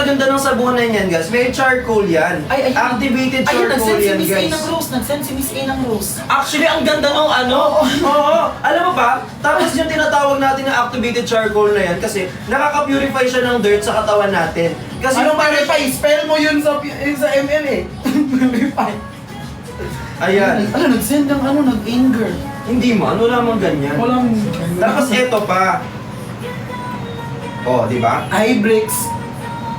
kaganda ng sabunan yan, guys, may charcoal yan. Ay, Activated charcoal yan, guys. Nag-send si Miss A ng rose. Actually, ang ganda ng ano. Oo. Alam mo ba? Tapos yung tinatawag natin na activated charcoal na yan kasi nakaka-purify siya ng dirt sa katawan natin. Kasi Anong purify? Spell mo yun sa ML eh. Purify. Ayan. Nag-send ng nag-anger. Hindi mo, ano lamang ganyan. Walang... Tapos eto pa. Oh, di ba? High breaks.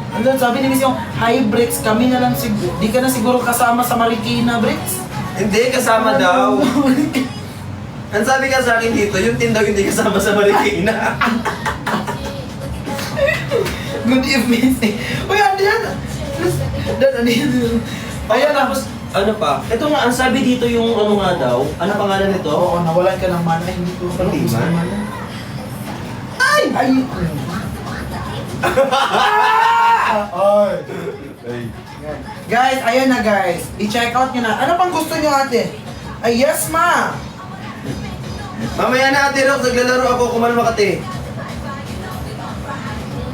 Ano sabi ni Miss yung high breaks, kami na lang siguro. Di ka na siguro kasama sa Marikina breaks? Hindi, kasama daw. Ang sabi ka sa akin dito, yung tindaw hindi kasama sa Marikina. Good evening. Uy, ano yan? Ano yan? Ayan, tapos, ano pa? Ito nga, ang sabi dito yung ano nga daw. Ano pangalan nito? Oo, nawalan ka ng mana. Hindi ko pa Hindi gusto man. ng mana. Ay! Ay! Ay! Guys, ayun na guys. I-check out nyo na. Ano pang gusto nyo ate? Ay, yes ma! Mamaya na ate Rox, naglalaro ako, kumalma ka te.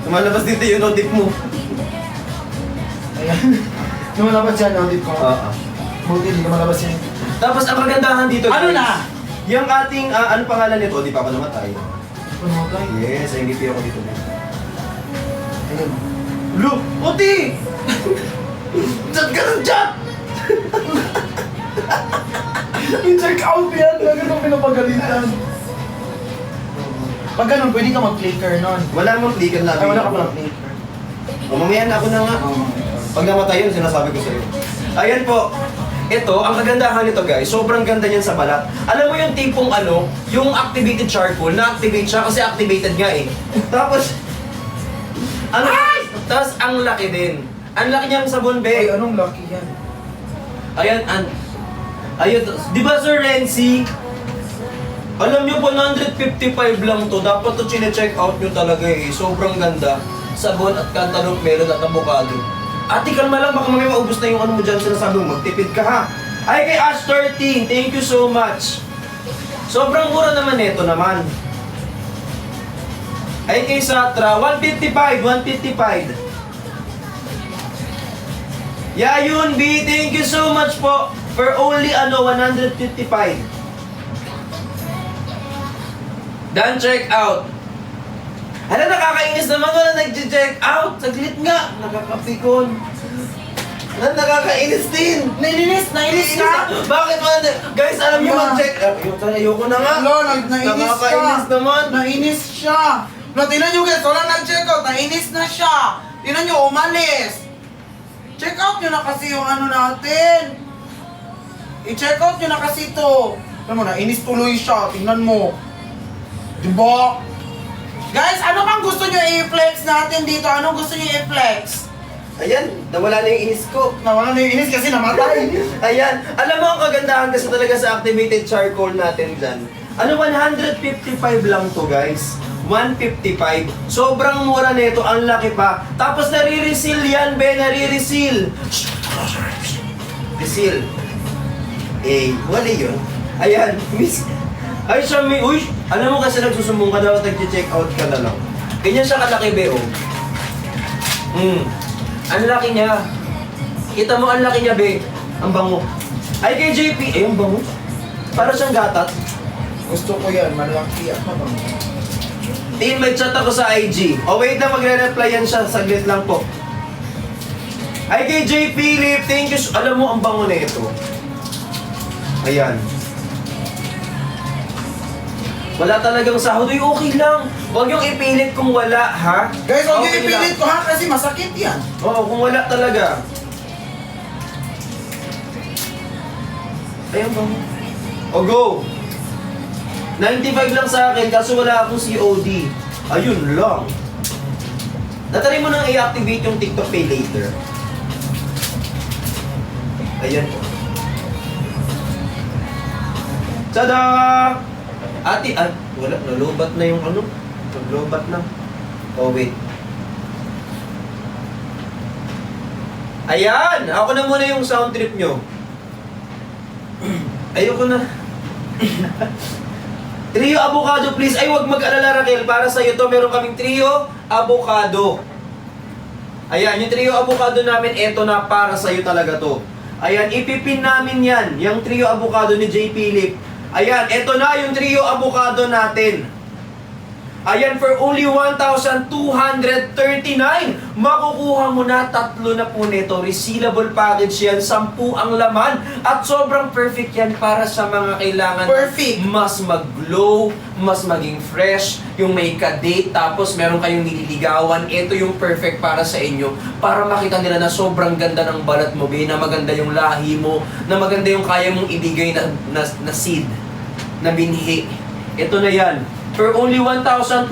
Tumalabas dito yung notif mo. Ayan. Lumalabas yan, audit ko. Oo. Buti, hindi lumalabas yan. Tapos ang kagandahan dito, Ano guys, na? yung ating, ano pangalan nito? Di pa ako namatay. Ano tayo? Yes, MVP ako dito. Ayun. Look! Puti! Chat ka ng chat! I-check out yan! Lagi nung pinapagalitan. Pag ganun, pwede ka mag-clicker nun. Wala mong flicker na. Ay, wala ka palang clicker. O, mamaya na ako na nga. Pag namatay yun, sinasabi ko sa'yo. Ayan po. Ito, ang kagandahan nito guys, sobrang ganda niyan sa balat. Alam mo yung tipong ano, yung activated charcoal, na-activate siya kasi activated nga eh. Tapos, ano, tapos ang laki din. Ang laki niyang sabon, Ay, be. anong lucky yan? Ayan, ayun, di ba Sir Renzi? Alam niyo po, 155 lang to. Dapat to chine-check out nyo talaga eh. Sobrang ganda. Sabon at cantaloupe melon at avocado. Ate, kalma lang, baka mamaya maubos na yung ano mo dyan. Sinasabi mo, magtipid ka ha. Ay, kay Ash 13, thank you so much. Sobrang mura naman ito naman. Ay, kay Satra, 155, 155. Yeah, yun, B, thank you so much po. For only, 155. Done check out. Hala, nakakainis naman wala nag-check out. Saglit nga. Nakakapikon. Hala, nakakainis din. Nainis ka? Bakit ba? Guys, alam niyo mag-check out. Ayoko na nga. Nainis Nakakainis ka. naman. Nainis siya. Tingnan nyo guys, wala nag-check out. Nainis na siya. Tingnan nyo, umalis. Check out nyo na kasi yung ano natin. I-check out nyo na kasi ito. Tingnan mo, nainis tuloy siya. Tingnan mo. Diba? Guys, ano bang gusto nyo i-flex natin dito? Anong gusto nyo i-flex? Ayan, nawala na yung inis ko. Nawala na yung inis kasi namatay. Ayan, alam mo ang kagandahan kasi talaga sa activated charcoal natin dyan. 155 lang to guys. 155. Sobrang mura nito, ang laki pa. Tapos nare-reseal yan, be, nare-reseal. Reseal. Eh, wala yun. Ayan, miss. Ay, siya may, uy, alam mo kasi nagsusumbong ka daw at nag-check out ka na lang. Ganyan siya kalaki, be, oh. Ang laki niya. Kita mo, ang laki niya, be. Ang bango. Ay, kay JP, eh, ang bango. Para siyang gatat. Gusto ko yan, malaki ako ba? Tin, may chat ako sa IG. Oh, wait na, magre-reply yan siya. Saglit lang po. Ay, kay J. Philip, thank you. Alam mo, ang bango na ito. Ayan. Wala talagang sahod. Uy, okay lang. Huwag yung ipilit kung wala, ha? Guys, huwag Okay yung ipilit ko ha kasi masakit yan. Oo, kung wala talaga. Ayun ba? O, go! 95 lang sa akin, kaso wala akong COD. Ayun lang. Natry mo nang i-activate yung TikTok Pay Later. Ayan. Tada! Ate, wala, nalubat na yung ano. Nalubat na. Oh, wait. Ayan! Ako na muna yung sound trip nyo. Ayoko na. Trio avocado please. Ay, wag mag-alala Raquel. Para sa'yo to, meron kaming trio avocado. Ayan, yung trio avocado namin, eto na para sa'yo talaga to. Ayan, ipipin namin yan, yung trio avocado ni J. Philip. Ayan, eto na yung trio avocado natin. Ayan, for only 1,239, makukuha mo na 3 na po nito. Resealable package yan, 10 ang laman. At sobrang perfect yan para sa mga kailangan Perfect. mas mag-glow, mas maging fresh, yung may ka-date, tapos meron kayong nililigawan. Ito yung perfect para sa inyo. Para makita nila na sobrang ganda ng balat mo, na maganda yung lahi mo, na maganda yung kaya mong ibigay na seed, na binhi. Ito na yan. For only 1,239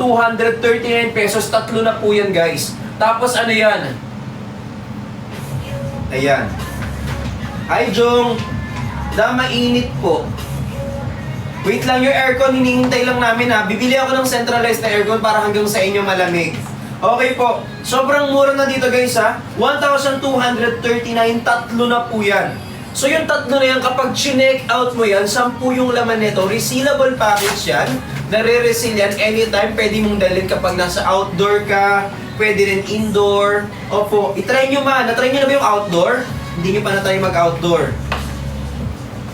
pesos, 3 na po yan, guys. Tapos ano yan? Ayan. Hi, Jong. Mainit po. Wait lang, yung aircon, hinihintay lang namin ha. Bibili ako ng centralized na aircon para hanggang sa inyo malamig. Okay po. Sobrang mura na dito, guys ha. 1,239, 3 na po yan. So yung 3 na yan, kapag chinek out mo yan, 10 yung laman nito. Resealable package yan. Nare-reseal yan anytime. Pwede mong dalhin kapag nasa outdoor ka. Pwede rin indoor. Opo, itry nyo man. Natry nyo na ba yung outdoor? Hindi nyo pa na-try mag-outdoor.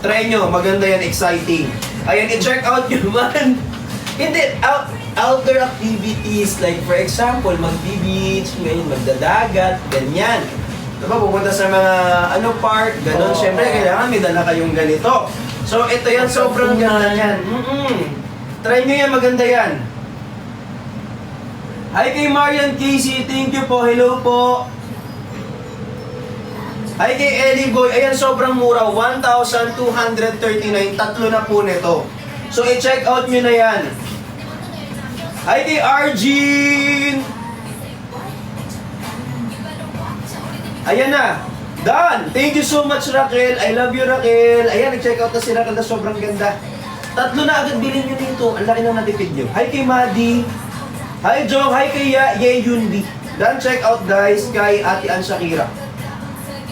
Try nyo. Maganda yan. Exciting. Ayan, i-check out nyo man. Hindi. Outdoor activities. Like for example, mag-beach, ngayon magdadagat, ganyan. Diba, pupunta sa mga park, gano'n. Siyempre, kailangan may dala kayong ganito. So, ito yan, sobrang ganda yan. Try nyo yan, maganda yan. Hi kay Marian Casey, thank you po, hello po. Hi kay Ellie Boy, ayan, sobrang mura, 1,239, 3 na po nito. So, i-check out nyo na yan. Hi kay Arjin! Ayan na. Done! Thank you so much, Raquel. I love you, Raquel. Ayan, nag-check out na si Raquel na sobrang ganda. 3 na agad bilhin nyo dito. Ang laki na natipid nyo. Hi kay Madi. Hi, Jong. Hi kay Ye Yunbi. Done, check out, guys, kay Ate Ann Shakira.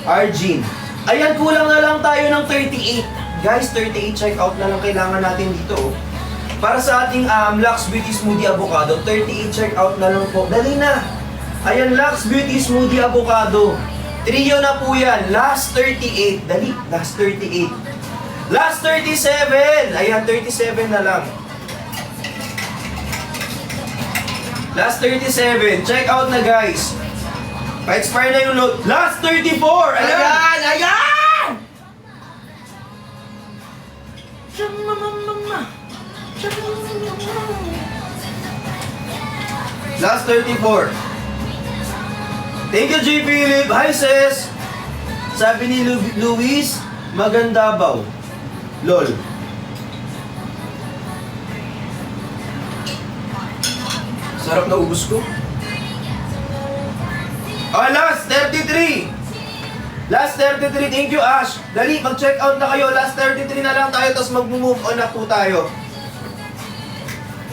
Arjin. Ayan, kulang na lang tayo ng 38. Guys, 38 check out na lang kailangan natin dito. Oh. Para sa ating Lux Beauty Smoothie Avocado, 38 check out na lang po. Dali na. Ayan, Lux Beauty Smoothie Avocado. Trio na po yan. Last 38. Dali. Last 38. Last 37. Ayan, 37 na lang. Last 37. Check out na, guys. Pa-expire na yung load. Last 34. Ayan. Ayan! Ayan! Last 34. Thank you, J. Philip. Hi, sis. Sabi ni Luis, maganda baw. LOL. Sarap na ubus ko. Last 33. Last 33. Thank you, Ash. Dali, mag-check out na kayo. Last 33 na lang tayo, tapos mag-move on na po tayo.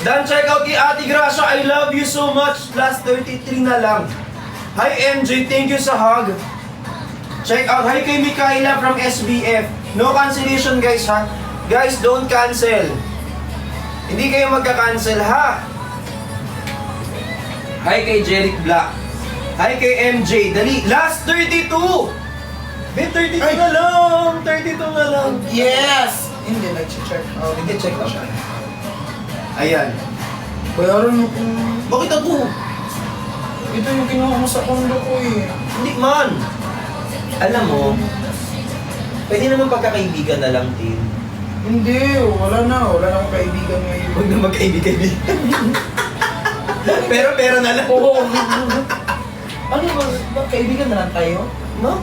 Done, check out kay Ate Gracia. I love you so much. Last 33 na lang. Hi, MJ. Thank you sa hug. Check out. Hi kay Mikaela from SBF. No cancellation, guys, ha? Guys, don't cancel. Hindi kayo magka-cancel, ha? Hi kay Jeric Black. Hi kay MJ. Dali. Last 32. May 32 Ay. na lang. 32 na lang. Yes! Hindi, nag-check out. Hindi, check out. Ayan. Bayaran mo kung... Bakit ako? Ito yung kinuha mo sa kondo ko eh. Hindi man. Alam mo, pwede naman pagkakaibigan na lang, Tim. Hindi, wala na. Wala na akong kaibigan ngayon. Huwag na magkaibigan. Pero na lang. Oo. Ano ba? Kaibigan na lang tayo? No?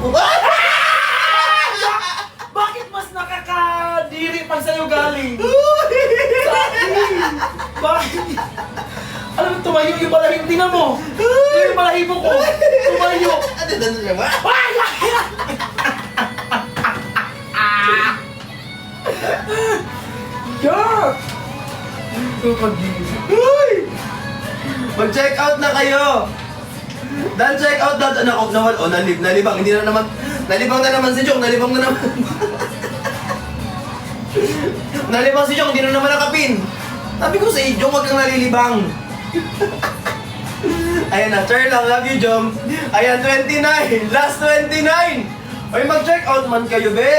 Bakit mas nakakadiri pag sa'yo galing? Sa akin! Bakit? Alam mo, tumayo yung balahibo. Tingnan mo! Yung balahibo ko! Tumayo! Ano na siya ba? Yuck! Ito pag-ibig. Mag-check out na kayo! Dan check out na nawal. O, nalibang. Hindi na naman. Nalibang na naman si Jong. Nalibang na naman. Nalibang si Jong. Hindi na naman nakapin. Sabi ko sa Jong, huwag kang nalilibang. Ayan na, char lang. Love you, Jom. Ayan, 29. Last 29. Ay, mag-check out man kayo, be.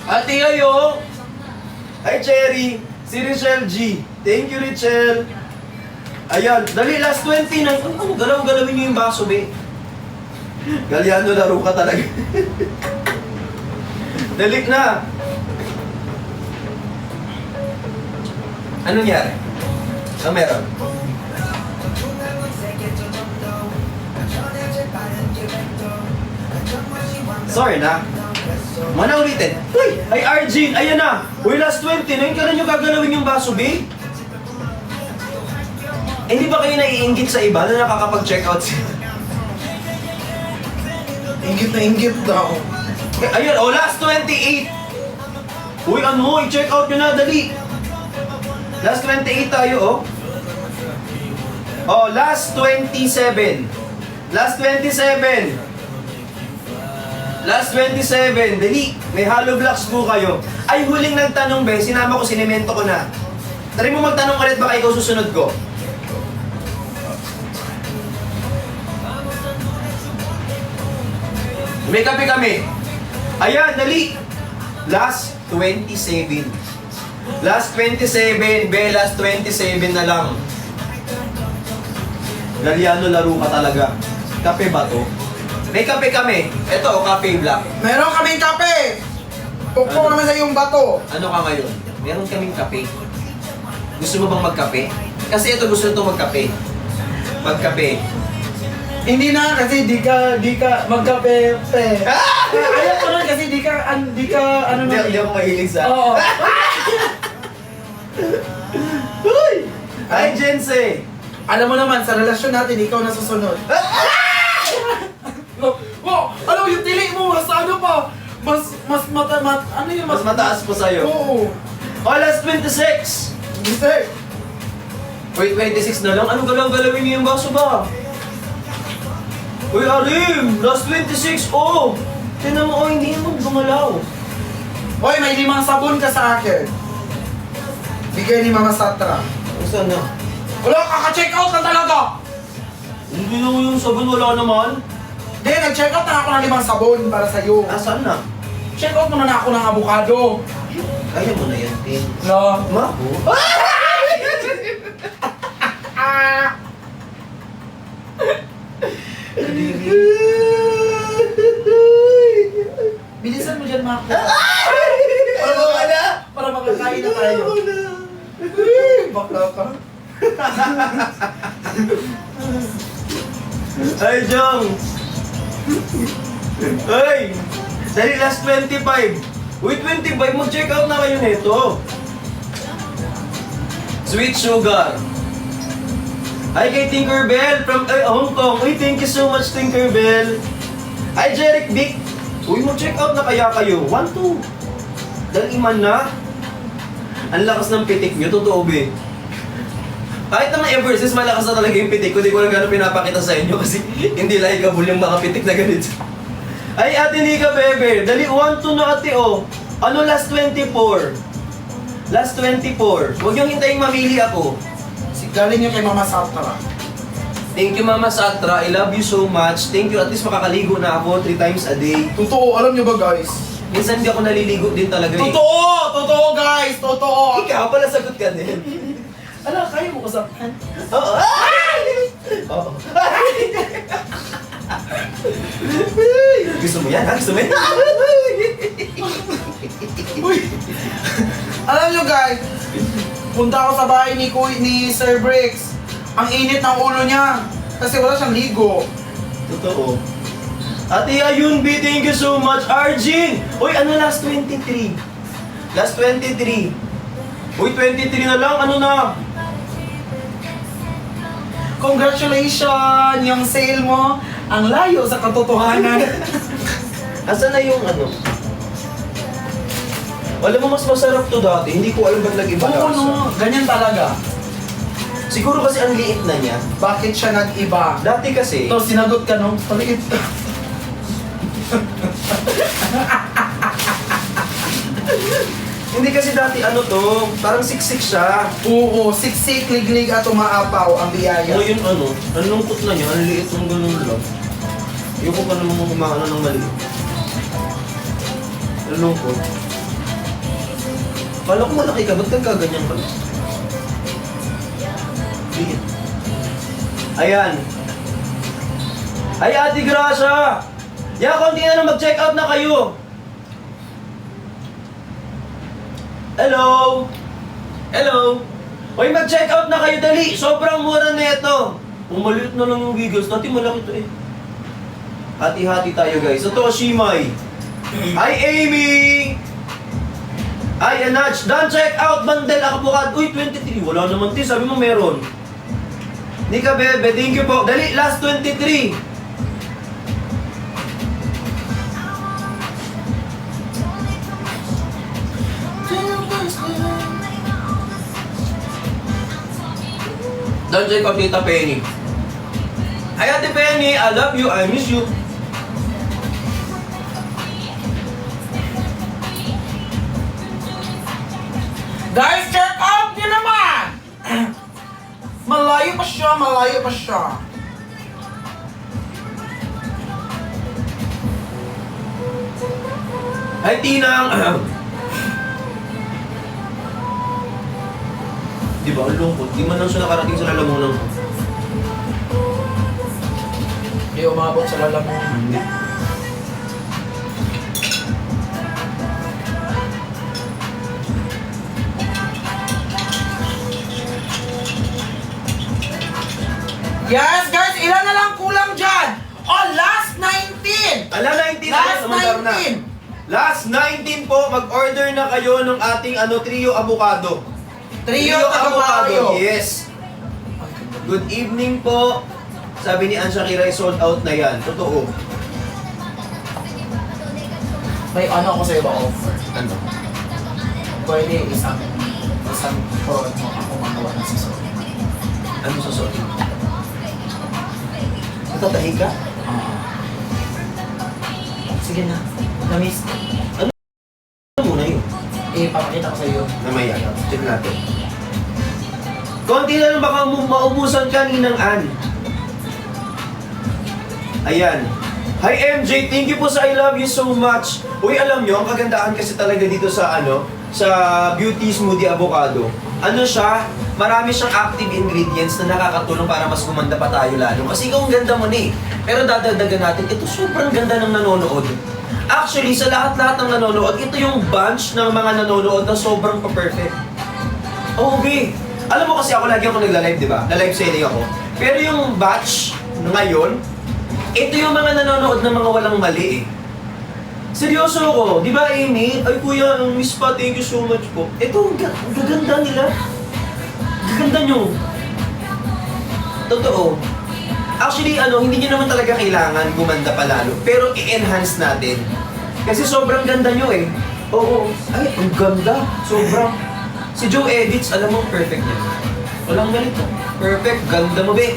Ate Ayo. Ay, Cherry. Si Richelle G. Thank you, Richelle. Ayan, dali, last 29. Ano, galaw-galawin niyo yung baso, be. Galyano, laro ka talaga. Dali na. Ano nangyari? Ano meron? Sorry na. Mana ulitin. Uy! Ay, Arjin! Ayan na! Uy, last 20. Ngayon ka na nyo gagalawin yung baso, be? Eh, hindi ba kayo naiinggit sa iba na nakakapag-check out sila? Ingit na ingit daw. Ayun, oh, last 28. Uy, ano, i-check out nyo na, dali. Last 28 tayo, oh. Oh, last 27. Last 27. Last 27, dali. May hollow blocks po kayo. Ay, huling nagtanong, be. Sinama ko, sinemento ko na. Try mo magtanong ulit, baka ikaw susunod ko. May kape kami. Ayan, dali. Last 27. Last 27, be. Last 27 na lang. Galyano, laro ka talaga. Kape ba to? May kape kami. Ito, kape black. Meron kaming kape! Pukpok naman sa iyong bato. Ano ka ngayon? Meron kaming kape. Gusto mo bang magkape? Kasi ito, gusto nito magkape. Magkape. Hindi na kasi di ka magkape. Ayaw ko nun kasi di ka ano na. Hindi ako mahilig sa... Oo. Uy! Hi, Jense! Alam mo naman, sa relasyon natin, ikaw na susunod. Wow! Alam mo, yung tili mo, mas ano pa? Mas ano yun? Mas mataas po sa'yo. Oo. Oh, last 26! Hindi. Wait, 26 na lang? Ano galaw-galawin niyo yung baso ba? Uy, Arim! Last 26, oh! Tignan mo, oh, hindi mo gumalaw. Hoy, may 5 sabon ka sa akin. Bigay ni Mama Satra. Saan na? Wala, kaka-check out na talaga! Hindi na yung sabon, wala naman. Hindi, nag-check out na ako ng 5 sabon para sa'yo. Ah, saan na? Check out muna na ako ng avocado. Kaya mo na yan, Tin. No. Mako? Bilisan mo dyan, Mako. Ano ka na? Para makakain na tayo. Bakla ka. Ay, Jong! Ay! Dali, last 25. Uy, 25, mag-check out na kayo nito. Sweet Sugar. Hi kay Tinkerbell from Hong Kong. Uy, thank you so much, Tinkerbell. Hi, Jeric Vic. Uy, mag-check out na kaya kayo. 1, 2. Dahil iman na. Ang lakas ng pitik nyo, totoo, be. Kahit naman ever since malakas na talaga yung pitik ko, di ko lang gano'n pinapakita sa inyo kasi hindi likeable yung mga pitik na ganito. Ay, Ate Nika Bebe, dali 1, 2 na ate, oh. Ano last 24? Last 24. Huwag niyong hintayin mamili ako. Galing niyo kay Mama Satra. Thank you, Mama Satra. I love you so much. Thank you. At least makakaligo na ako 3 times a day. Totoo, alam niyo ba guys? Minsan hindi ako naliligo din talaga eh. Totoo! Totoo guys! Totoo! Ikaw pala sagot ka din. Ala, kaya mo usapan? Oo. Oo. Gusto mo yan, ha? Gusto mo yan? Uy! Alam niyo guys, punta ako sa bahay ni Sir Briggs. Ang init ng ulo niya. Kasi wala siyang ligo. Totoo. Ate Ayun B, thank you so much. Arjin! Uy, ano last 23? Last 23. Uy, 23 na lang. Ano na? Congratulations! Yung sale mo, ang layo sa katotohanan. Asan na yung ano? Alam mo, mas masarap to dati. Hindi ko alam ba't nag-iba Oo, lasa. no. Ganyan talaga. Siguro kasi ang liit na niya. Bakit siya nag-iba? Dati kasi, Ito, sinagot ka, no? Paliit. Hindi kasi dati ano to, parang siksik siya. Oo, siksik, liglig at umaapaw ang biyaya. Ngayon ano, ang lungkot na niya, ang liit ng ganun lang. Ayoko pa namang kumakano ng maliit. Ang lungkot. Kala ko malaki ka, ba't nagkaganyan ka? Liit. Ayan. Ay, Ate Gracia! Yan, konti na lang mag-check out na kayo. Hello? Hello? Hoy, mag-check out na kayo, dali. Sobrang mura na ito. Umaliit na lang yung giggles. Dati malaki ito eh. Hati-hati tayo guys. Ito, Shimay. Hi, Amy! Hi, Anach. Done check out, Bandel Akapukad. Uy, 23. Wala naman din. Sabi mo meron. Nika Bebe, thank you po. Dali, last 23. Don't check out Tita Penny. Hi Ate Penny, I love you, I miss you. Guys, check out nyo naman! Malayo pa siya, malayo pa siya. Hi Tinang. Di ba, ang lungkot. Di man lang siya nakarating sa lalamunan ko. Hindi umabot sa lalamunan. Hindi. Yes, guys, ilan na lang kulang dyan? Oh, last 19! Ala, 19 na Last sumandar na. 19! Last 19 po, mag-order na kayo ng ating trio avocado. Trio avocado. Yes. Good evening po. Sabi ni Ann Shakira, sold out na yan. Totoo. May ano ako sa iba offer. Ano? Pwede isang phone mo ako magawa ng sasod. Ano sa sorry? Natatahi ka? Sige na. Namiss. Ano muna yun? Papakita ko sa iyo. Namaya. Check natin. Konti na lang baka maubusan ka Ninang Ann. Ayan. Hi MJ, thank you po sa I love you so much. Uy, alam nyo, ang kagandahan kasi talaga dito sa sa Beauty Smoothie Avocado. Ano siya? Marami siyang active ingredients na nakakatulong para mas gumanda pa tayo lalo. Kasi ikaw ang ganda mo na eh. Pero dadagdagan natin, ito sobrang ganda ng nanonood. Actually, sa lahat-lahat ng nanonood, ito yung bunch ng mga nanonood na sobrang pa-perfect. Oo, B. Alam mo kasi ako lagi ako nagla-live, di ba? Na-live selling ako. Pero yung batch ngayon, ito yung mga nanonood ng mga walang mali eh. Seryoso ako, di ba Amy? Ay kuya, ang miss pa, thank you so much po. Ito, ang gaganda nila. Gaganda nyo. Totoo. Actually, hindi nyo naman talaga kailangan gumanda pa lalo. Pero i-enhance natin. Kasi sobrang ganda nyo eh. Oo. Ay, ang ganda. Sobrang. Si Joe Edits, alam mo, perfect niya. Walang ganito. Perfect. Ganda mo, be.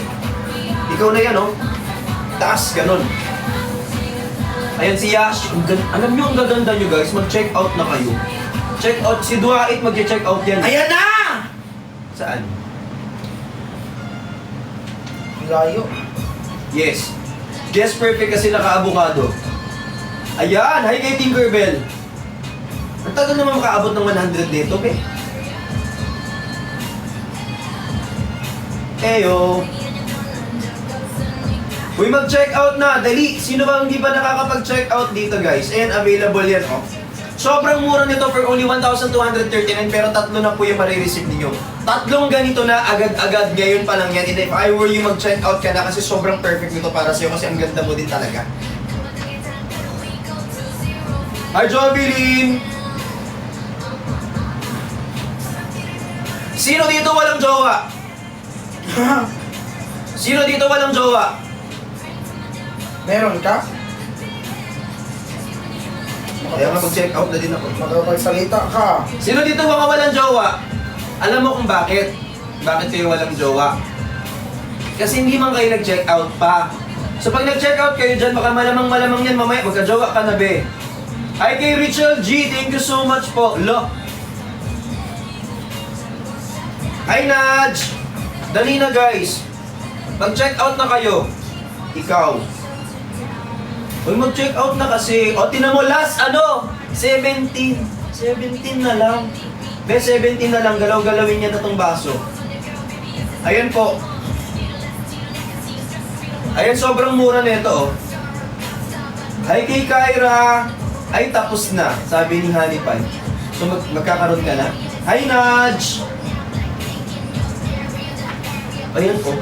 Ikaw na yan, oh. Taas, ganun. Ayan si Yash. Alam nyo ang gaganda nyo guys, mag-check out na kayo. Check out, si Duait mag-check out yan. Ayan na! Saan? Layo. Yes. Guess perfect kasi naka-avocado. Ayan, hi kay Tinkerbell. Ang tagal naman makaabot ng 100 dito, be. Eyo. Uy, mag-check out na. Dali. Sino ba hindi pa nakakapag-check out dito, guys? Ayan, available yan, oh. Sobrang mura nito for only 1,239 pero tatlo na po yung marireceive ninyo. Tatlong ganito na agad-agad ngayon pa lang yan. And if I were you, mag-check out ka na kasi sobrang perfect nito para sa'yo kasi ang ganda mo din talaga. Hi, Jovelyn! Sino dito walang jowa? Sino dito walang jowa? Meron ka? Kaya nga mag-check out na din ako. Magpagsalita ka. Sino dito mga walang jowa? Alam mo kung bakit? Bakit kayo walang jowa? Kasi hindi man kayo nag-check out pa. So pag nag-check out kayo dyan, baka malamang yan mamaya, magka-jowa ka na be. Hi kay Rachel G, thank you so much po. Lo, Hi, Nudge! Dali na, guys. Mag-check out na kayo. Ikaw. Uy, mag-check out na kasi. O, tinan mo, last, 17. 17 na lang. 17 na lang. Galaw-galawin niya na tong baso. Ayan po. Ayan, sobrang mura nito, oh. Hi kay Kyra. Ay, tapos na, sabi ni Honey Pie. So, magkakaroon ka na. Hi, Nudge! Ayan po.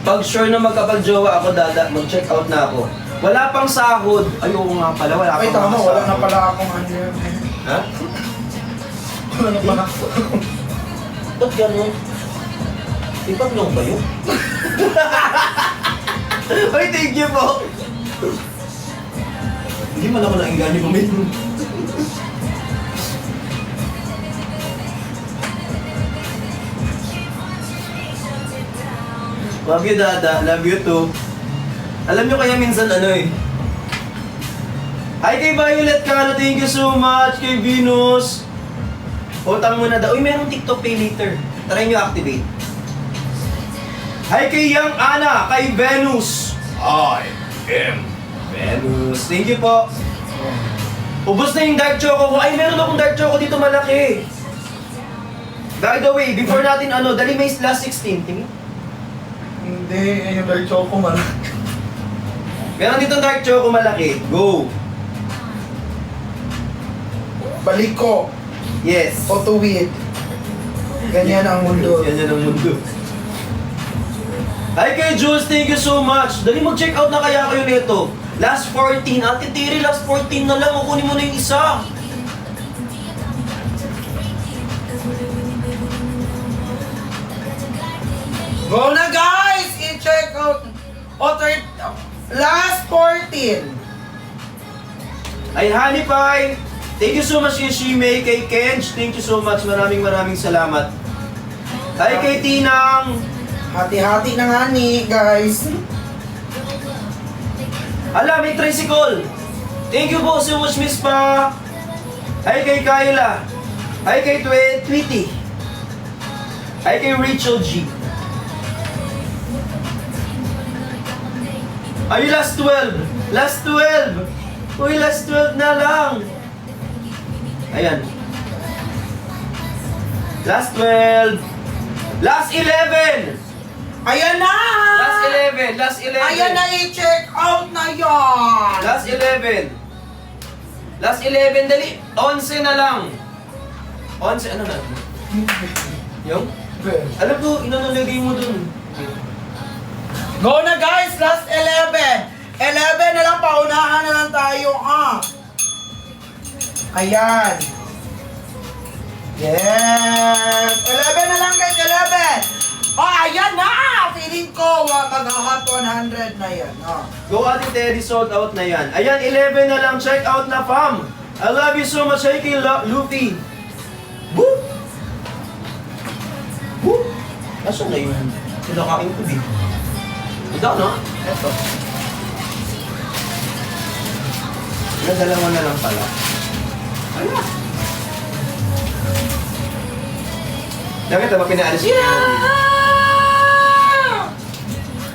Pag sure na magkapag-jowa ako, mag-check out na ako. Wala pang sahod. Ayoko nga pala, wala Ay, pang tama, sahod. wala na pala akong ano yun. Ha? Wala na pala ako. Ba't gano'n? Ipaglong ba yun? Ay, thank you po! Hindi man ako nainggan yung uminom. Love you, Dada. Love you too. Alam nyo kaya minsan Hi kay Violet Cano, thank you so much. Kay Venus. Utang mo na daw. Uy, merong TikTok pay later. Try nyo activate. Hi kay Young Ana, kay Venus. I am Venus. Thank you po. Ubus na yung dark choco ko. Ay, meron akong dark choco dito malaki. By the way, before natin dali may last 16. Tingin. Hindi, yung dark choco man. Meron dito dark choco malaki. Go. Balik ko. Yes. Auto-weed. Ganyan ang mundo. Ganyan ang mundo. Hi kay Jules, thank you so much. Dali mag-check out na kaya kayo nito. Last 14. Ate Tiri, last 14 na lang. Kukunin mo na yung isa. Go na guys! I-check out. Last 14. Ay, Honey Pie. Thank you so much kay Shimei, kay Kenj. Thank you so much. Maraming salamat. Hi kay Tinang. Hati-hati na nga ni guys. Ala, may tricycle. Thank you po so much, Miss Pa. Hi kay Kyla. Hi kay Tweety. Hi kay Rachel G. Ay, last 12. Last 12. Uy, last 12 na lang. Ayan. Last 12. Last 11. Ayan na! Last 11. Last 11. Ayan na, i-check out na yan! Last 11. Last 11, dali. 11 na lang. 11, ano na? Yung? Alam ko, inanalagay mo dun. Go na guys! Last 11! 11 na lang, paunahan na lang tayo, Ayan. Yes! 11 na lang guys, 11! Ayan na! Feeling ko, mag-hot 100 na yan, Go Ate Teddy, sold out na yan. Ayan, 11 na lang. Check out na, fam. I love you so much. Hey, kay Luffy. Woo! Woo! Nasaan na yun? Pinakain ko din. Ito, no? Eto. Dalawa na lang pala. Ala! Nakita ba pinaalis ko?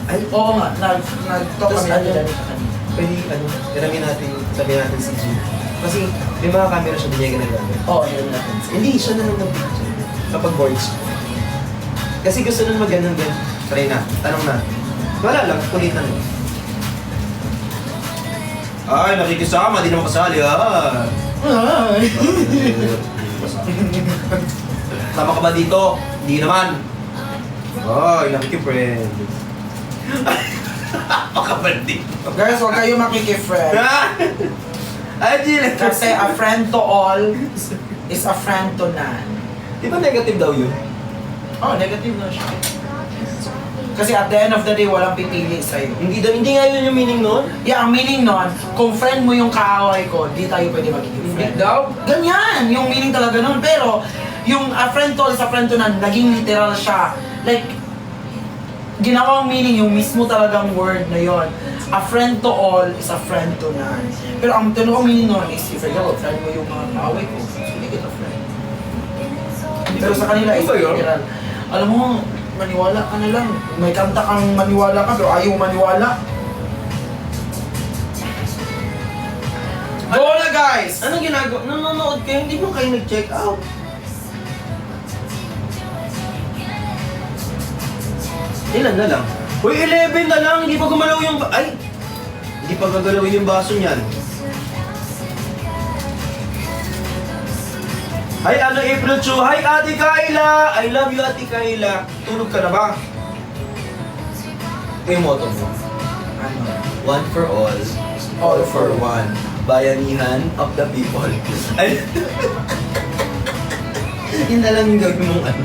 Ay, Oo nga, nag-talk Tapos kami ano, pwede, tiramin natin, sabihin natin si G. Kasi may mga camera siya, hindi niya ginagamit. Oo, yun natin. Hindi, siya na lang nag-picture. Kapag boards. Kasi gusto nun mag-ganon din. Try na, tanong na. Wala lang, kulit na lang. Ay, nakikisama, di naman kasali, Ay! Tama ka ba dito? Hindi naman. Ay, nakikipred. Makapal dito. Guys, huwag kayo makikifriend. Ay, Jill. Kasi a friend to all is a friend to none. Di ba negative daw yun? Oh, negative na siya. Kasi at the end of the day, walang pipili sa'yo. Hindi nga yun yung meaning nun? Yeah, ang meaning nun, kung friend mo yung kaaway ko, di tayo pwede magiging friend. Hindi daw? Ganyan, yung meaning talaga nun. Pero, yung a friend to all is a friend to none, naging literal siya. Like, ginawang meaning yung mismo talagang word na yon. A friend to all is a friend to none. Pero ang tinuang meaning nun is, if ikaw, friend mo yung mga kaaway ko, so hindi kita friend. Pero sa kanila, is literal. Alam mo, maniwala ka na lang. May kanta kang maniwala ka, pero ayaw maniwala. Go na guys! Anong ginagawa? Nanonood kayo, hindi mo kayo nag-check out. Ilan na lang? Uy, 11 na lang! Hindi pa gumalaw yung... Ay! Hindi pa gagalawin yung baso niyan. Hi, ano April Chu? Hi, Ate Kayla! I love you, Ate Kayla. Tulog ka na ba? Yung motto mo. Ano? One for all, all for one. Bayanihan of the people. Ay, yun na lang yung gawin mong ano.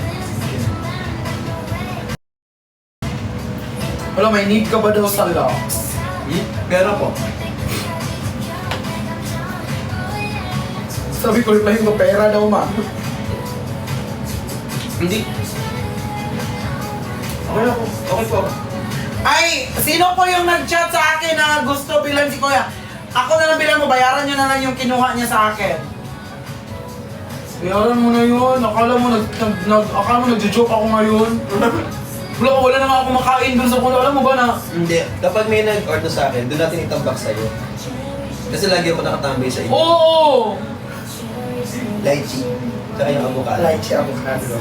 Wala, may need ka ba daw sa locks? Pero po. Sabi ko rin ko, pera daw ma. Hindi. Okay na po. Okay po. Ay, sino po yung nag-chat sa akin na gusto bilang si Kuya? Ako na lang bilang mo, bayaran nyo na lang yung kinuha niya sa akin. Bayaran mo na yun. Akala mo nag-joke ako ngayon. Wala na nga ako makain dun sa puno. Alam mo ba na? Hindi. Kapag may nag-order sa akin, doon natin itambak sa'yo. Kasi lagi ako nakatambay sa inyo. Oo! Lychee. Tsaka yung avocado. Lychee avocado.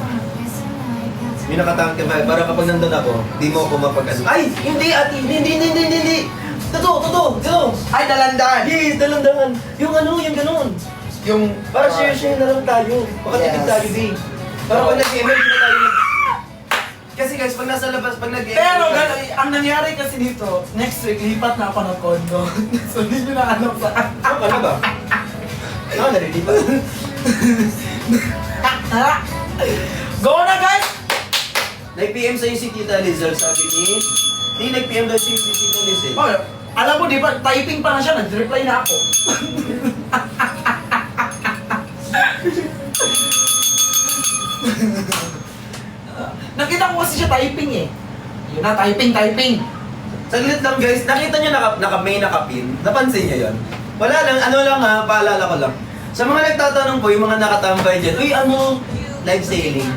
Yung nakatambay. Para kapag nandun ako, di mo ako mapag-ano. Ay! Hindi! Ate! Hindi! Totoo! Ay, dalandan! Yes! Dalandangan! Yung ano, yung ganun. Yung... Para share na lang tayo. Makatipid Yes. tayo, di. Para pag nag-email, hindi na tayo Kasi guys, pag nasa labas, pag nag-email... Pero ang nangyari kasi dito, next week, lipat na ako ng condo. So, hindi nyo na alam sa Ano ba? Ano, narilipat? Go na guys! Nag-PM sa'yo si Tita Lizelle, sabi ni... Hindi, nag-PM daw si Tita Lizelle. Oh, alam mo, di ba, typing pa na siya, nag-reply na ako. Nakita ko kasi siya typing eh. Yun na, typing. Saglit lang guys, nakita niyo may nakapin? Napansin niyo yun? Wala lang, ano lang ha, paalala ko lang. Sa mga nagtatanong po, yung mga nakatambay dyan, uy ano, live selling.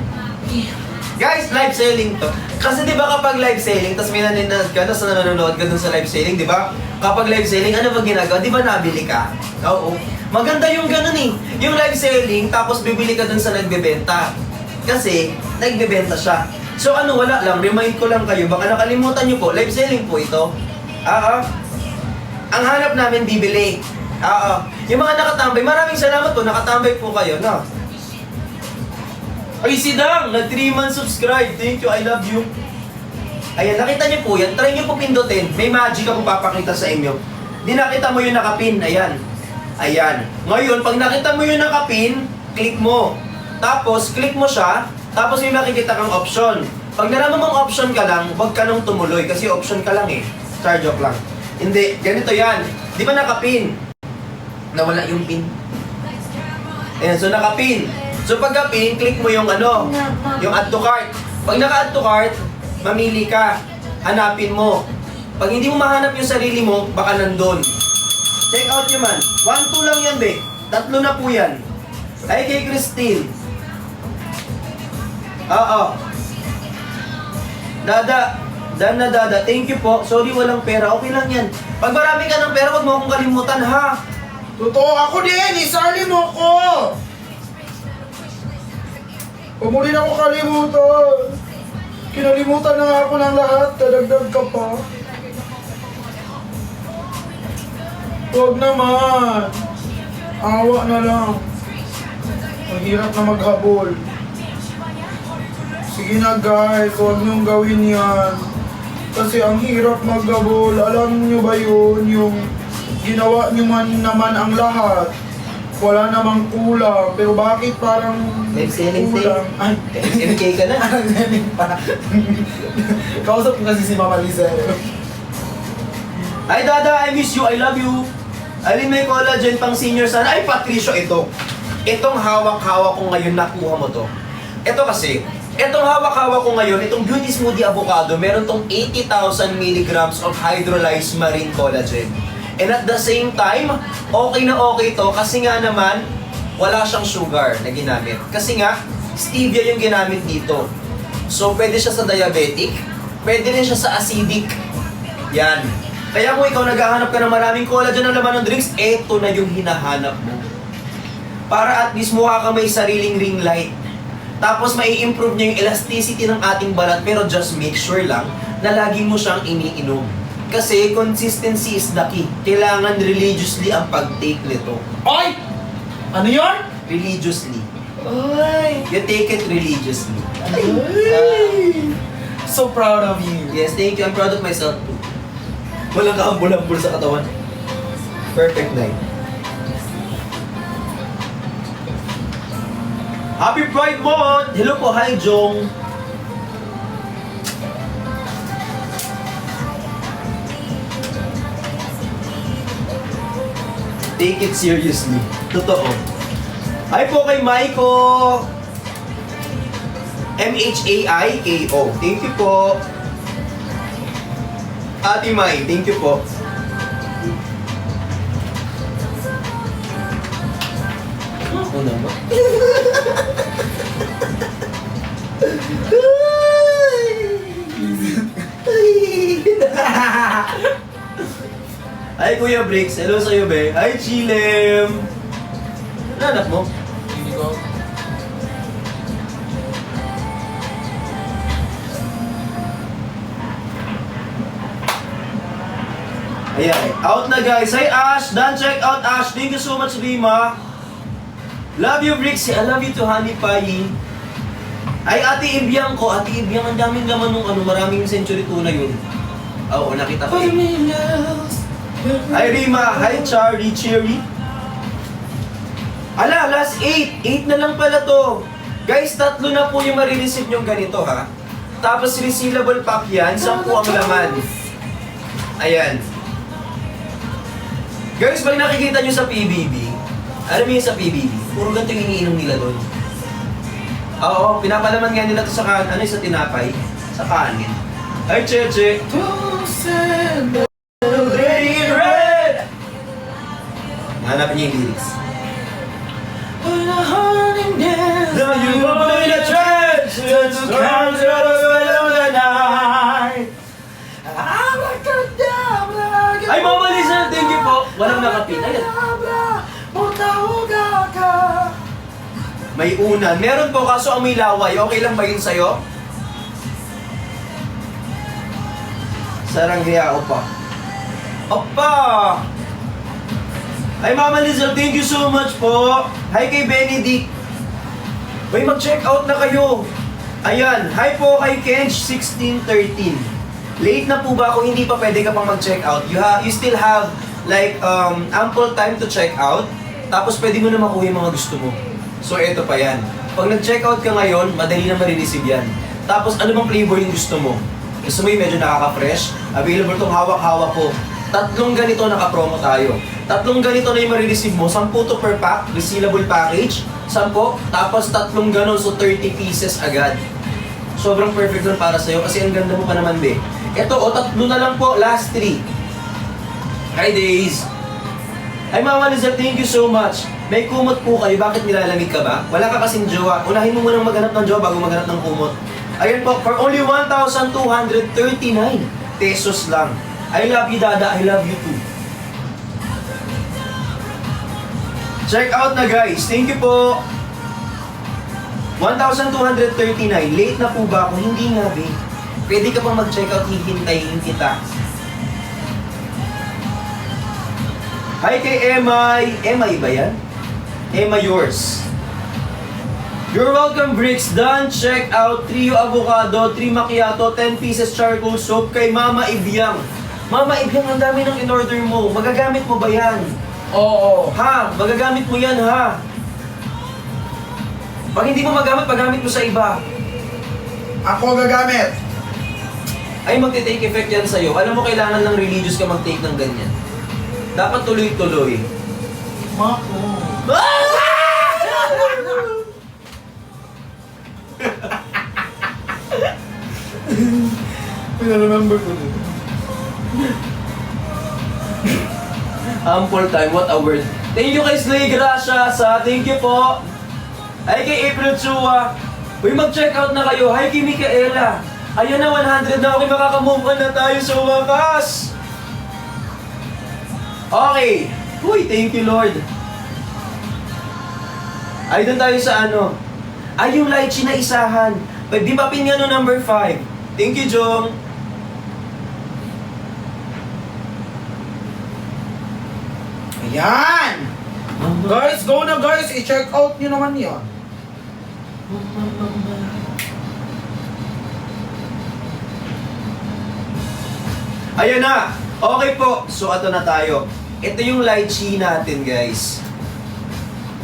Guys, live selling to. Kasi di ba kapag live selling, tapos may nanonood ka, tapos nanonood ka dun sa live selling, di ba? Kapag live selling, ano ba ginagawa? Di ba nabili ka? Oo. Maganda yung ganun eh. Yung live selling, tapos bibili ka dun sa nagbebenta. Kasi, nagbebenta siya. So ano, wala lang, remind ko lang kayo, baka nakalimutan nyo po, live selling po ito. Ang hanap namin, bibili. Yung mga nakatambay, maraming salamat po, nakatambay po kayo, no? Ay, si Dang, nag 3 months subscribe. Thank you, I love you. Ayan, nakita niyo po yan. Try niyo po pindutin. May magic ako papakita sa inyo. Di nakita mo yung nakapin. Ayan. Ayan. Ngayon, pag nakita mo yung nakapin, click mo. Tapos, click mo siya. Tapos may makikita kang option. Pag nalaman mong option ka lang, huwag ka nang tumuloy. Kasi option ka lang eh. Char joke lang. Hindi. Ganito yan. Di ba nakapin? Nawala yung pin. Ayan, so nakapin. So pagka-pin, click mo yung ano, yung add to cart. Pag naka-add to cart, mamili ka. Hanapin mo. Pag hindi mo mahanap yung sarili mo, baka nandun. Check out nyo man. 1-2 lang yan, be. 3 na po yan. Ay, kay Christine. Oo. Dada. Dada. Thank you po. Sorry, walang pera. Okay lang yan. Pag marami ka ng pera, huwag mo akong kalimutan, ha? Totoo, ako din! Isali mo ko! Huwag mo rin ako kalimutan. Kinalimutan na nga ako ng lahat. Dadagdag ka pa. Huwag naman. Awa na lang. Ang hirap na maghabol. Sige na guys, huwag niyong gawin yan. Kasi ang hirap maghabol. Alam niyo ba yun? Yung ginawa niyo man naman ang lahat. Wala namang kulang. Pero bakit parang Live selling kulang? Ay, MK ka na. kausap ko kasi si Mama Lizelle. Ay, Dada, I miss you. I love you. Alin may collagen pang senior sana. Ay, Patricio, ito. Itong hawak-hawak ko ngayon, nakuha mo to. Ito kasi, Itong hawak-hawak ko ngayon, itong Beauty Smoothie Avocado, meron tong 80,000 milligrams of hydrolyzed marine collagen. And at the same time, okay na okay to kasi nga naman, wala siyang sugar na ginamit. Kasi nga, stevia yung ginamit dito. So, pwede siya sa diabetic, pwede rin siya sa acidic. Yan. Kaya kung ikaw naghahanap ka ng maraming collagen ng laman ng drinks, eto na yung hinahanap mo. Para at least mukha ka may sariling ring light. Tapos mai-improve niya yung elasticity ng ating balat, pero just make sure lang na lagi mo siyang iniinom. Kasi consistency is the key. Kailangan religiously ang pag-take nito. Oy! Ano yun? Religiously. Oy! You take it religiously. So proud of you. Yes, thank you. I'm proud of myself too. Walang kahambol-hambol sa katawan. Perfect night. Happy Pride Month! Hello po, hi Jong! Take it seriously. Totoo. Hi po kay Maiko! M-H-A-I-K-O. Thank you po. Ate Mai, thank you po. Ako naman. Hi Kuya Bricks, hello sa'yo be. Hi Chilem. Ano anak mo? Hindi ko. Ayan, out na guys. Hi Ash, done check out Ash. Thank you so much Rima. Love you Bricks, I love you to Honey Pie. Ay Ate Ibiang ko, Ate Ibiang, ang daming laman nung maraming century tuna yun. Oo, nakita ko eh. Hi Rima, hi Charlie, Cherry. Ala, last 8. 8 na lang pala to. Guys, 3 na po yung marireceive nyong ganito ha. Tapos resealable pack yan, 10 ang laman. Ayan. Guys, pag nakikita nyo sa PBB, alam mo yun sa PBB, puro ganito yung iniinom nila doon. Oo, pinapalaman nga nila to sa sa tinapay, sa kanin. Ay, Cheche. Ready in red! Hanapin niyo yung lyrics. Now you go in a trance, just comes out of the night. Ay, Mama Lisa, thank you po. Walang nakapin. Ayan. May unan. Meron po kaso ang may laway. Okay lang ba yun sa'yo? Sarang hiya, opa. Opa! Ay, Mama Lisa, thank you so much po. Hi kay Benedict. May mag-check out na kayo. Ayan. Hi po kay Kench1613. Late na po ba kung hindi pa pwede ka pang mag-check out? You still have like ample time to check out. Tapos pwede mo na makuha yung mga gusto mo. So eto pa yan. Pag nag-check out ka ngayon, madali na marireceive yan. Tapos ano bang flavor yung gusto mo? Gusto mo yung medyo nakaka-fresh? Available tong hawak-hawak ko. 3 ganito naka-promo tayo. 3 ganito na yung marireceive mo. 10 to per pack, resealable package. 10, tapos 3 ganon, so 30 pieces agad. Sobrang perfect nun para sa'yo kasi ang ganda mo pa naman, be. Ito, 3 na lang po, last 3. Hi, Days. Hi, Mama Lizette, thank you so much. May kumot po kayo, bakit nilalamig ka ba? Wala ka kasing jowa. Unahin mo munang maghanap ng jowa bago maghanap ng kumot. Ayan po, for only 1,239 pesos lang. I love you, Dada. I love you too. Check out na, guys. Thank you po. 1,239. Late na po ba ako? Hindi nga, be. Pwede ka pang mag-check out, hihintayin kita. Hi kay Emay. Emay ba yan? Emma yours. You're welcome, Bricks. Done. Check out. Trio avocado, 3 macchiato, 10 pieces charcoal soap kay Mama Ibiang. Mama Ibiang, ang dami ng in-order mo. Magagamit mo ba yan? Oo. Ha? Magagamit mo yan, ha? Pag hindi mo magamit, pagamit mo sa iba. Ako gagamit. Ay, magte-take effect yan sa'yo. Alam mo, kailangan lang religious ka mag-take ng ganyan. Dapat tuloy-tuloy. Mako. Pinaremember ko din. Ample time, what a word. Thank you kay Slay Gracias, thank you po. Ay kay April Chua. Uy, mag-check out na kayo. Hi kay Micaela. Ayun na, 100 na. Okay, makakamove on na tayo sa wakas. Okay. Uy, thank you Lord. Ay, doon tayo sa ano. Ay, yung lychee na isahan. Pwede mapin nga no number 5. Thank you, Jong. Ayan! Guys, go na guys! I-check out nyo naman yun. Ayan na! Okay po. So, ito na tayo. Ito yung lychee natin, guys.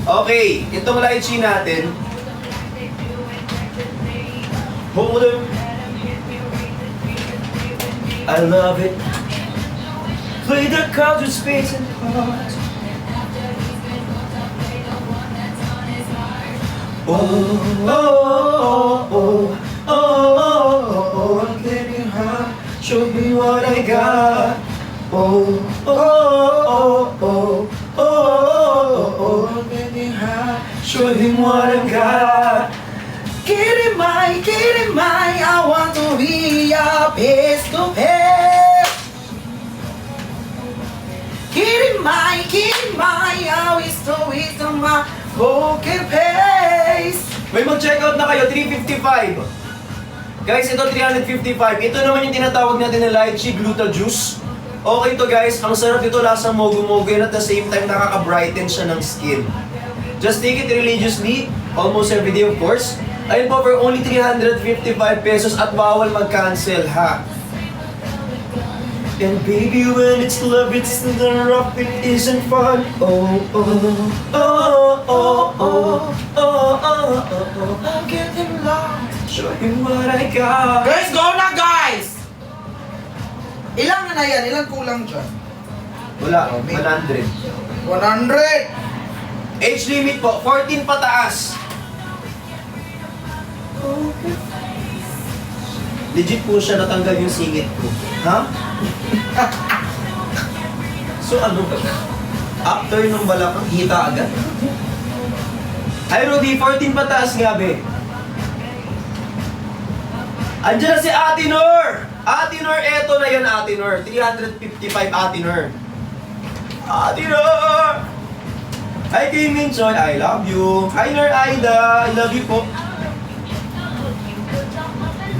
Okay. Itong lychee natin. Hold on. I love it. Play the cards with space and heart. Oh, oh, oh, oh, oh, oh, I'm getting high. Show me what I got. Oh, oh, oh, oh, oh, oh, I'm getting high. Show him what I got. Kitty my, I want to be a face to face. Kitty my, I wish to my poker face. May mag-check out na kayo, 355. Guys, ito 355. Ito naman yung tinatawag natin na lychee gluta juice. Okay to guys, ang sarap ito, lasang mogu-mogu and at the same time nakaka-brighten siya ng skin. Just take it religiously, almost every day of course. Ayun po, for only 355 pesos at bawal mag-cancel ha. And baby, when it's love, it's the rough, it isn't fun. Oh, oh, oh, oh, oh, oh, oh, oh, oh. I'm getting lost. Show him what I got. Guys, go na guys! Ilang na yan? Ilang kulang dyan? Wala, 100. 100! Age limit po, 14 pataas. Legit po siya, natanggal yung singit ko. Ha? So ano ba? After nung balakang, hita agad. Ay Ruby, 14 pataas nga be. Andiyan na si Ate Nor! Ate Nor, eto na yan Ate Nor. 355 Ate Nor. Ate Nor! Hi kay Minchoy, I love you. Hi Nor Aida, I love you po.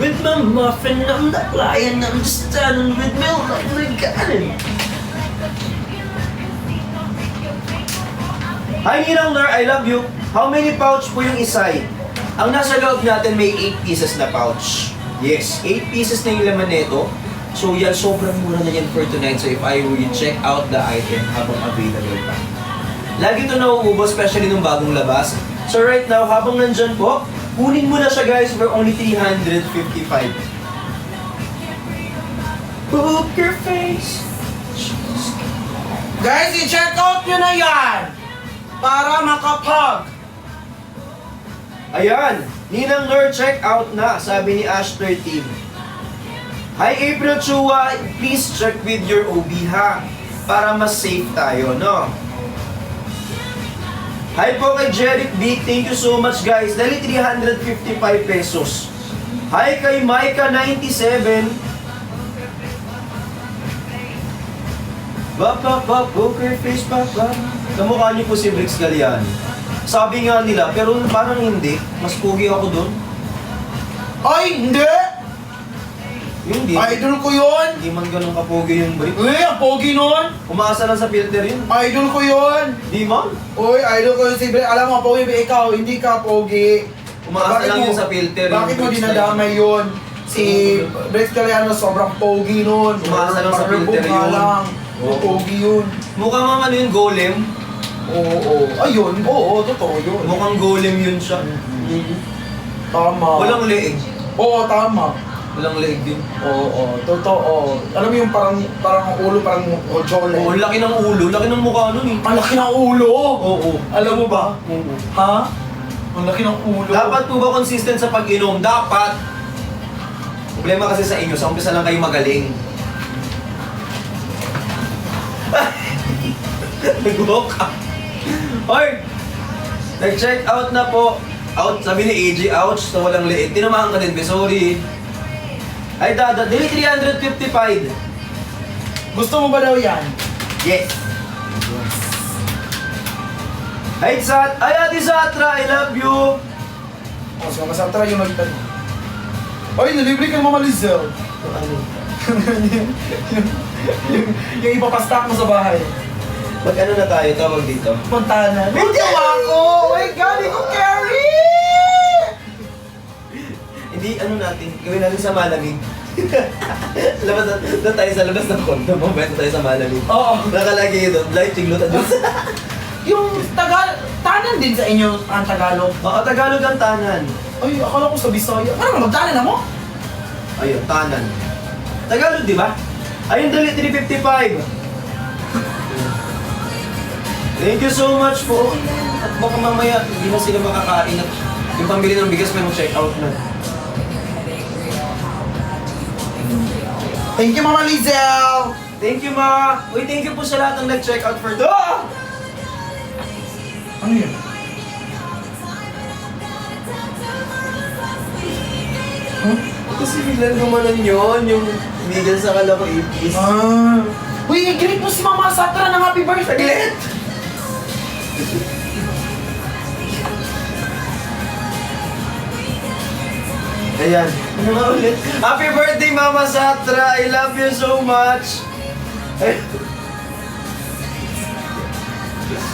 With my muffin, I'm not lying, I'm just standing with milk like the garden. Hi Ninang Nor, I love you. How many pouch po yung isay? Ang nasa loob natin may 8 pieces na pouch. Yes, 8 pieces na yung laman nito. So yan, sobrang mura na yan for tonight. So if I will check out the item habang available pa. Lagi ito nauubos, especially nung bagong labas. So right now, habang nandyan po, kunin mo na siya guys for only 355. Poker face. Guys, i-check out nyo na yan! Para makapag! Ayan, Ninang Nor, check out na, sabi ni Ash 13. Hi April Chua, please check with your OB ha, para mas safe tayo, no? Hi po kay Jeric Big, thank you so much guys, dali 355 pesos. Hi kay Micah 97. Poker face, kamukha niyo po si Brix Galiano. Sabi nga nila, pero parang hindi. Mas pogi ako doon. Ay, hindi! Hindi. Idol ko yun! Hindi man ganun kapogi yung Brix. Uy, ang pogi nun! Umaasa lang sa filter yun. Idol ko yun! Di man. Uy, idol ko yun si Bre. Alam mo, pogi ba ikaw? Hindi ka pogi. Umaasa lang yun sa filter. Bakit mo yung Brix dinadamay yun? Si Brex Galiano sobrang pogi nun. Umaasa lang sa Parang filter nga yun. lang. Oo. Pogi yun. Mukhang mga ano yun, golem. Oo. Ayun, oo, totoo yun. Mukhang golem yun siya. Tama. Walang leeg. Oo, tama. Walang leeg yun. Oo, totoo. Alam mo yung parang ang ulo, parang ojole. Oo, laki ng ulo. Laki ng mukha nun eh. Ang laki ng ulo! Oo. Alam mo ba? Oo. Ha? Ang laki ng ulo. Dapat po ba consistent sa pag-inom? Dapat. Problema kasi sa inyo, sa umpisa lang kayo magaling. Nag-walk out. Hoy! Nag-check out na po. Out, sabi ni AJ, ouch, na walang liit. Tinamaan ka din, be, sorry. Ay, dada, dili 355. Gusto mo ba daw yan? Yes. Ay, Ate Satra, I love you. O, so masatra yung magtanong. Oy, nalibre kang Mama Lizelle. Ano? Yung ipapastak mo sa bahay. Mag-ano na tayo, tawag dito? Montana. Hindi ako! Oh my God, hindi ko carry! Hindi, ano natin, gawin natin sa malamig. Labas na tayo sa labas ng kondo mo, beto tayo sa malamig. Oo. Nakalagay doon, light chiglutan doon. Yung Tanan din sa inyo ang Tagalog. Oo, Tagalog ang tanan. Ay, akala ko sa Bisaya. Parang magtanan na mo? Ayun, tanan. Tagalog, di ba? Ayun, dali, 355. Thank you so much po. At baka mamaya, hindi na sila makakain at yung pambili ng bigas may mag-check out na. Thank you, Mama Lizelle! Thank you, Ma! Uy, thank you po sa lahat ng nag-check out for the... Ano yun? Huh? Kasi biglang gumanon yun, yung Miguel sa kala ko ipis. Uy, i-greet mo si Mama Satra ng happy birthday! Saglit! Ayan. Ano nga ulit? Happy birthday, Mama Satra! I love you so much!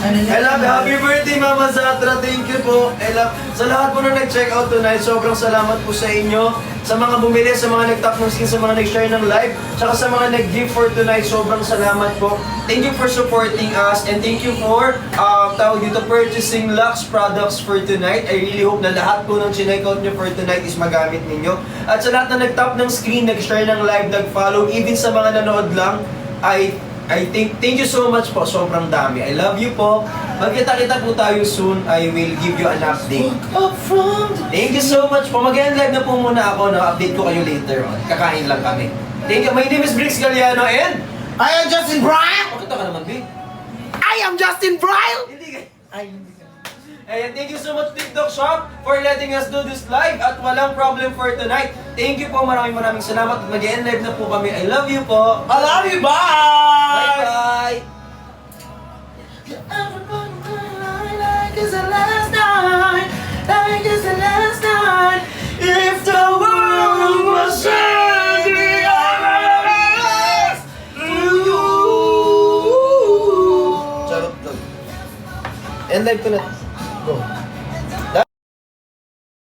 I love you. Happy birthday, Mama Satra. Thank you po. I love... Sa lahat po na nag-check out tonight, sobrang salamat po sa inyo. Sa mga bumili, sa mga nag-tap ng skin, sa mga nag-share ng live, tsaka sa mga nag-give for tonight, sobrang salamat po. Thank you for supporting us and thank you for tawag dito, purchasing Lux products for tonight. I really hope na lahat po ng chinek out nyo for tonight is magamit ninyo. At sa lahat na nag-tap ng screen, nag-share ng live, nag-follow, even sa mga nanood lang, thank you so much po. Sobrang dami. I love you po. Magkita-kita po tayo soon. I will give you an update. Thank you so much po. Mag-end live na po muna ako. Na-update ko kayo later on. Kakain lang kami. Thank you. My name is Brix Galliano and... I am Justin Bryle! Pakita ka naman, B. I am Justin Bryle! Hindi ka. Ay, hindi ka. And thank you so much TikTok Shop for letting us do this live at walang problem for tonight. Thank you po. Maraming salamat. Mag-end live na po kami. I love you po. I love you, bye! Bye-bye. Like it's the last night, like it's the last night. If the world was ending, I to you. Charot lang. End live ko na.